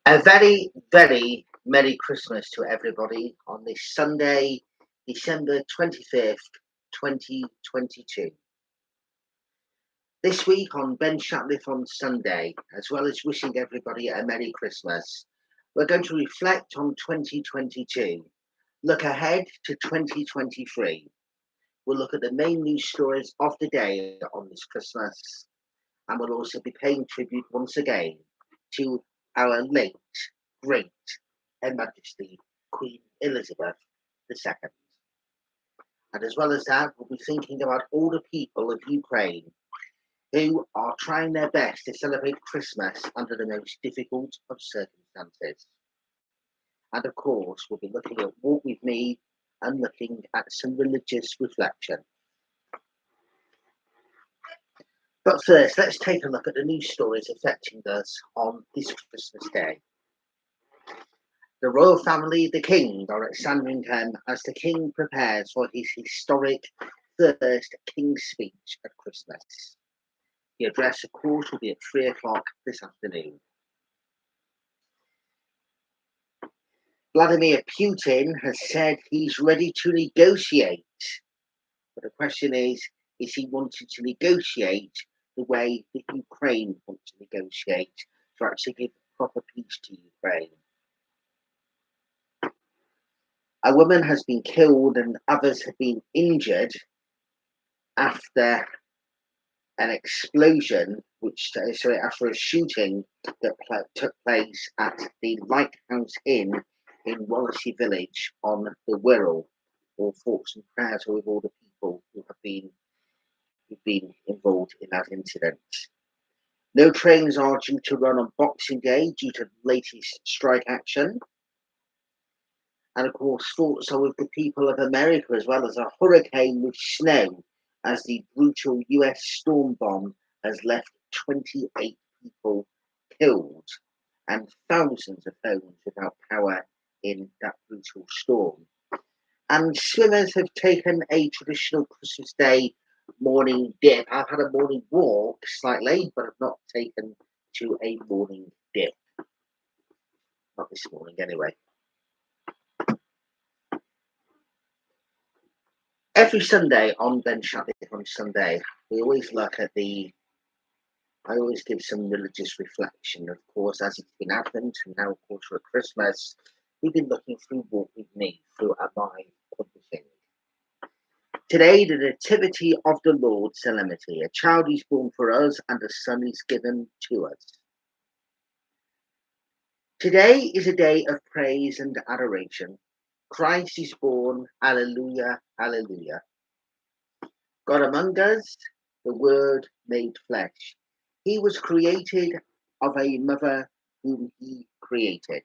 A very, very Merry Christmas to everybody on this Sunday, December 25th, 2022. This week on Ben Shatliff on Sunday, as well as wishing everybody a Merry Christmas, we're going to reflect on 2022, look ahead to 2023. We'll look at the main news stories of the day on this Christmas, and we'll also be paying tribute once again to our late, great Her Majesty Queen Elizabeth II. And as well as that, we'll be thinking about all the people of Ukraine who are trying their best to celebrate Christmas under the most difficult of circumstances. And of course, we'll be looking at Walk With Me and looking at some religious reflection. But first, let's take a look at the news stories affecting us on this Christmas Day. The royal family, the King, are at Sandringham as the King prepares for his historic first King's speech at Christmas. The address, of course, will be at 3 o'clock this afternoon. Vladimir Putin has said he's ready to negotiate. But the question is he wanting to negotiate the way that Ukraine wants to negotiate to actually give proper peace to Ukraine? A woman has been killed and others have been injured after an explosion, after a shooting that took place at the Lighthouse Inn in Wallasey Village on the Wirral. All thoughts and prayers are with all the people who have been involved in that incident. No trains are due to run on Boxing Day due to the latest strike action. And of course, thoughts are with the people of America as well as a hurricane with snow, as the brutal US storm bomb has left 28 people killed and thousands of homes without power in that brutal storm. And swimmers have taken a traditional Christmas Day morning dip. I've had a morning walk slightly, but I've not taken to a morning dip. Not this morning, anyway. Every Sunday on Ben Shatliff on Sunday, we always look at I always give some religious reflection. Of course, as it's been Advent and now, of course, for Christmas, we've been looking through Walk With Me through our live publishing. Today, the Nativity of the Lord Solemnity. A child is born for us and a son is given to us. Today is a day of praise and adoration. Christ is born, alleluia, alleluia. God among us, the Word made flesh. He was created of a mother whom he created.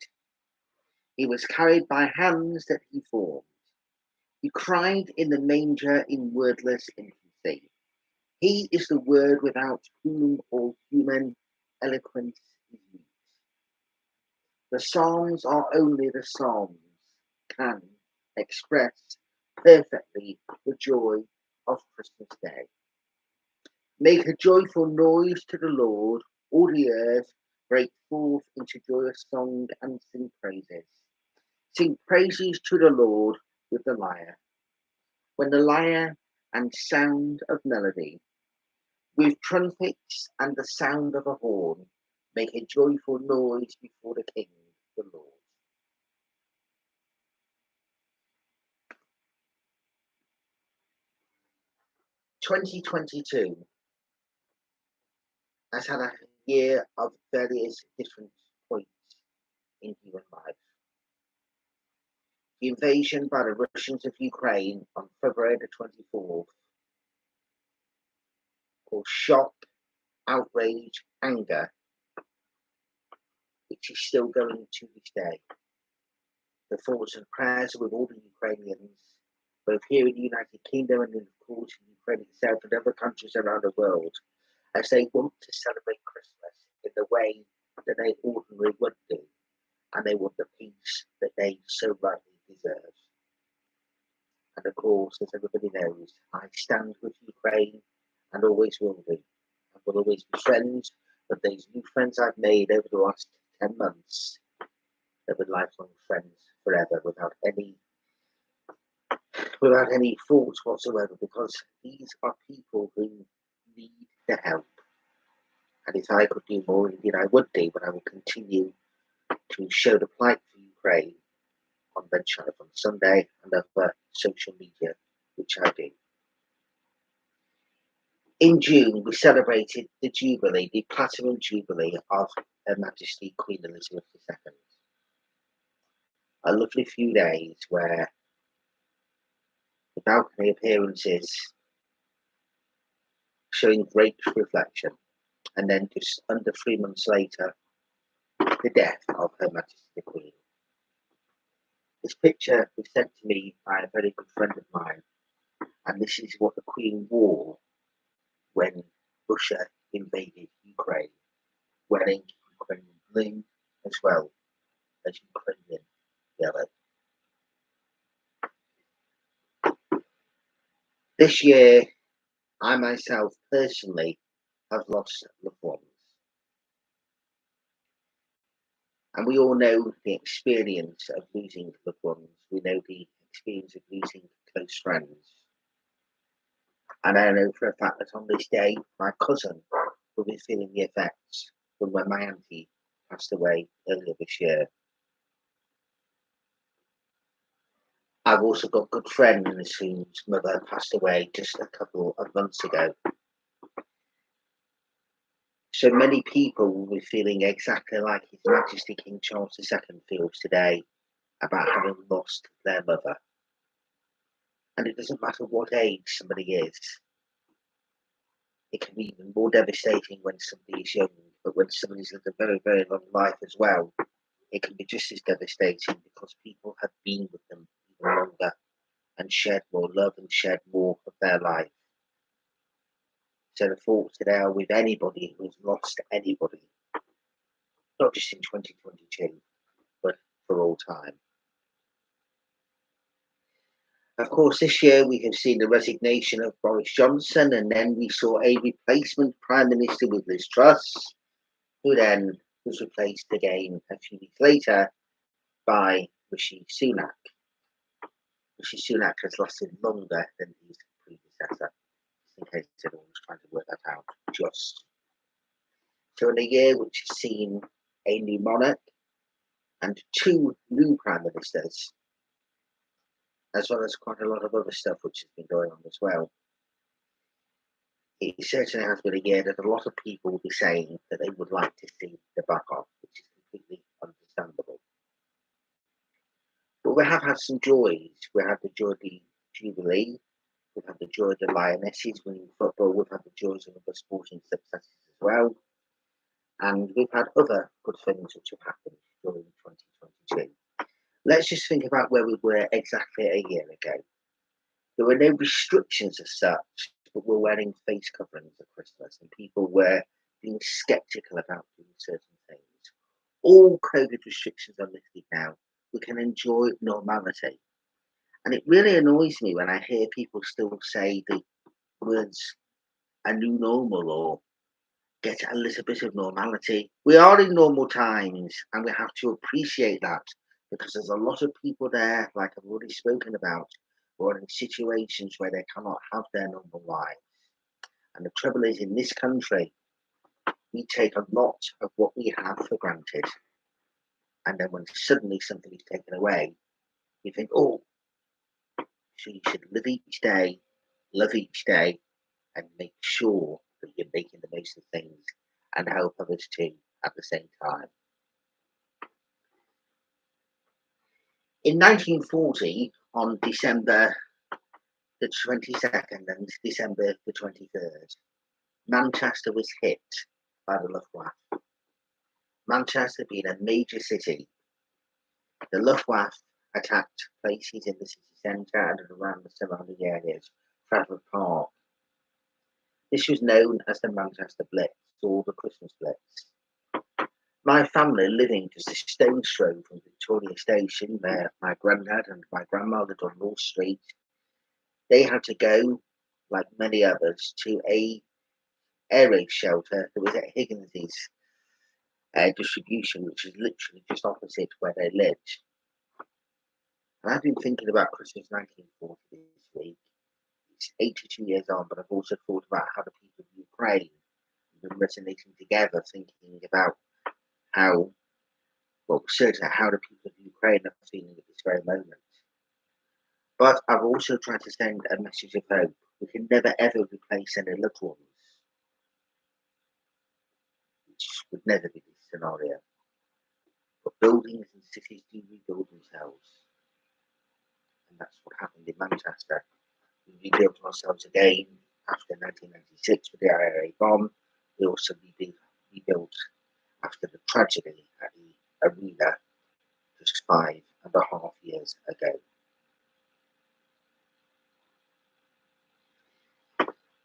He was carried by hands that he formed. He cried in the manger in wordless infancy. He is the Word without whom all human eloquence is mute. The Psalms are only the Psalms can express perfectly the joy of Christmas Day. Make a joyful noise to the Lord, all the earth, break forth into joyous song and sing praises. Sing praises to the Lord with the lyre. When the lyre and sound of melody, with trumpets and the sound of a horn, make a joyful noise before the King, the Lord. (2022) has had a year of various different points in human life. The invasion by the Russians of Ukraine on February the 24th caused shock, outrage, anger, which is still going to this day. The thoughts and prayers are with all the Ukrainians, both here in the United Kingdom and, of course, in Ukraine itself and other countries around the world, as they want to celebrate Christmas in the way that they ordinarily would do, and they want the peace that they so rightly deserve. And of course, as everybody knows, I stand with Ukraine and always will do, and will always be friends with those new friends I've made over the last 10 months. They've been lifelong friends forever without any thoughts whatsoever, because these are people who need the help. And if I could do more, indeed I would do, but I will continue to show the plight for Ukraine on Shatliff on Sunday and other social media, which I do. In June, we celebrated the Jubilee, the Platinum Jubilee of Her Majesty Queen Elizabeth II. A lovely few days where the balcony appearances showing great reflection, and then just under 3 months later, the death of Her Majesty the Queen. This picture was sent to me by a very good friend of mine, and this is what the Queen wore when Russia invaded Ukraine, wearing Ukrainian blue as well as Ukrainian yellow. This year, I myself personally have lost loved ones. And we all know the experience of losing loved ones. We know the experience of losing close friends. And I know for a fact that on this day, my cousin will be feeling the effects from when my auntie passed away earlier this year. I've also got good friends whose mother passed away just a couple of months ago. So many people will be feeling exactly like His Majesty King Charles II feels today about having lost their mother. And it doesn't matter what age somebody is. It can be even more devastating when somebody is young, but when somebody's lived a very, very long life as well, it can be just as devastating because people have been with them even longer and shared more love and shared more of their life. So the thoughts today are with anybody who's lost anybody, not just in 2022, but for all time. Of course, this year we have seen the resignation of Boris Johnson, and then we saw a replacement Prime Minister with Liz Truss, who then was replaced again a few weeks later by Rishi Sunak. Rishi Sunak has lasted longer than his predecessor, in case everyone was trying to work that out. Just so in a year which has seen a new monarch and 2 new prime ministers, as well as quite a lot of other stuff which has been going on as well, it certainly has been a year that a lot of people will be saying that they would like to see the back off, which is completely understandable. But we have had some joys. We had the joy of the Jubilee, we've had the joy of the Lionesses winning football, we've had the joys of other sporting successes as well, and we've had other good things which have happened during 2022. Let's just think about where we were exactly a year ago. There were no restrictions as such, but we're wearing face coverings at Christmas, and people were being sceptical about doing certain things. All COVID restrictions are lifted now. We can enjoy normality. And it really annoys me when I hear people still say the words a new normal or get a little bit of normality. We are in normal times, and we have to appreciate that, because there's a lot of people there, like I've already spoken about, who are in situations where they cannot have their normal lives. And the trouble is, in this country, we take a lot of what we have for granted. And then when suddenly something is taken away, you think, oh, so you should live each day, love each day, and make sure that you're making the most of things and help others too at the same time. In 1940, on December the 22nd and December the 23rd, Manchester was hit by the Luftwaffe. Manchester being a major city, the Luftwaffe attacked places in the city centre and around the surrounding areas, Trafford Park. This was known as the Manchester Blitz or the Christmas Blitz. My family, living just a stone's throw from Victoria Station, where my granddad and my grandma lived on North Street, they had to go, like many others, to a air raid shelter that was at Higgins's distribution, which is literally just opposite where they lived. And I've been thinking about Christmas 1940 this week. It's 82 years on, but I've also thought about how the people of Ukraine have been resonating together, thinking about how, well, certainly how the people of Ukraine are feeling at this very moment. But I've also tried to send a message of hope. We can never ever replace any loved ones, which would never be this scenario. But buildings and cities do rebuild themselves. And that's what happened in Manchester. We rebuilt ourselves again after 1996 with the IRA bomb. We also rebuilt after the tragedy at the arena just 5.5 years ago.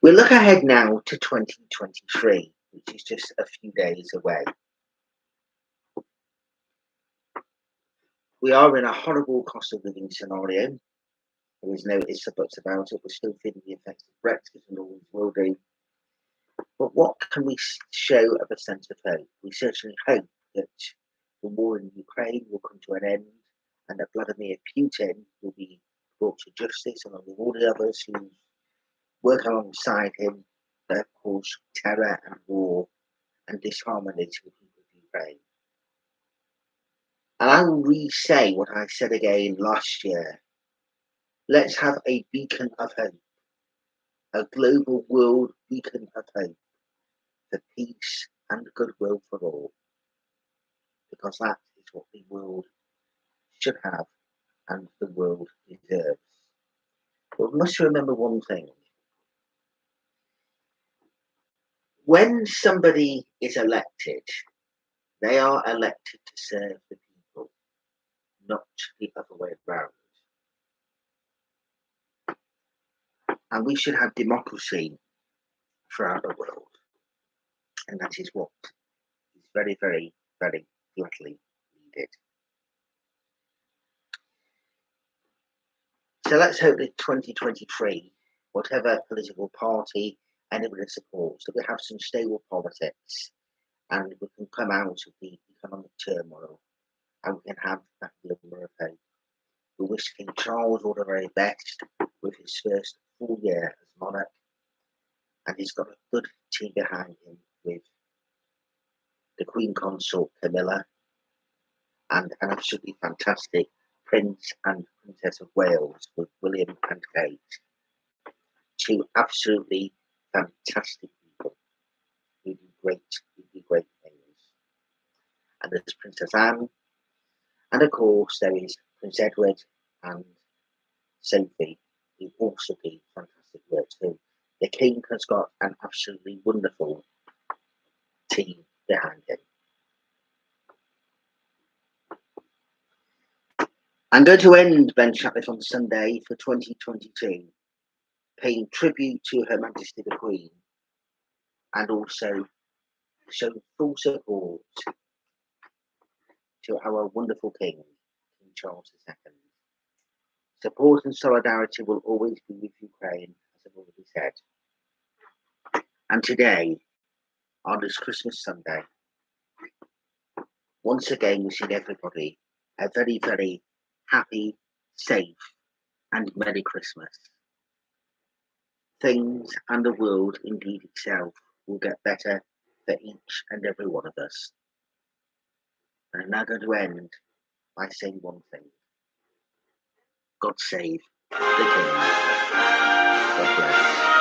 We look ahead now to 2023, which is just a few days away. We are in a horrible cost of living scenario. There is no ifs or buts about it. We're still feeling the effects of Brexit and always will do. But what can we show of a sense of hope? We certainly hope that the war in Ukraine will come to an end and that Vladimir Putin will be brought to justice along with all the others who work alongside him that cause terror and war and disharmony to the people of Ukraine. And I will re-say what I said again last year. Let's have a beacon of hope, a global world beacon of hope for peace and goodwill for all, because that is what the world should have and the world deserves. But we must remember one thing. When somebody is elected, they are elected to serve the people, not the other way around. And we should have democracy throughout the world. And that is what is very, very, very badly needed. So let's hope that 2023, whatever political party anybody supports, that we have some stable politics and we can come out of the economic turmoil and we can have that glimmer of hope. We wish King Charles all the very best with his first full year as monarch, and he's got a good team behind him with the Queen Consort Camilla and an absolutely fantastic Prince and Princess of Wales with William and Kate. Two absolutely fantastic people who do great things. And there's Princess Anne, and of course there is Prince Edward and Sophie, who also do fantastic work too. The King has got an absolutely wonderful team behind him. I'm going to end Ben Shatliff on Sunday for 2022, paying tribute to Her Majesty the Queen and also showing full support to our wonderful King, King Charles II. Support and solidarity will always be with Ukraine, as I've already said. And today, on this Christmas Sunday, once again wishing everybody a very, very happy, safe, and Merry Christmas. Things and the world indeed itself will get better for each and every one of us. And I'm now going to end by saying one thing. God save the King. God bless.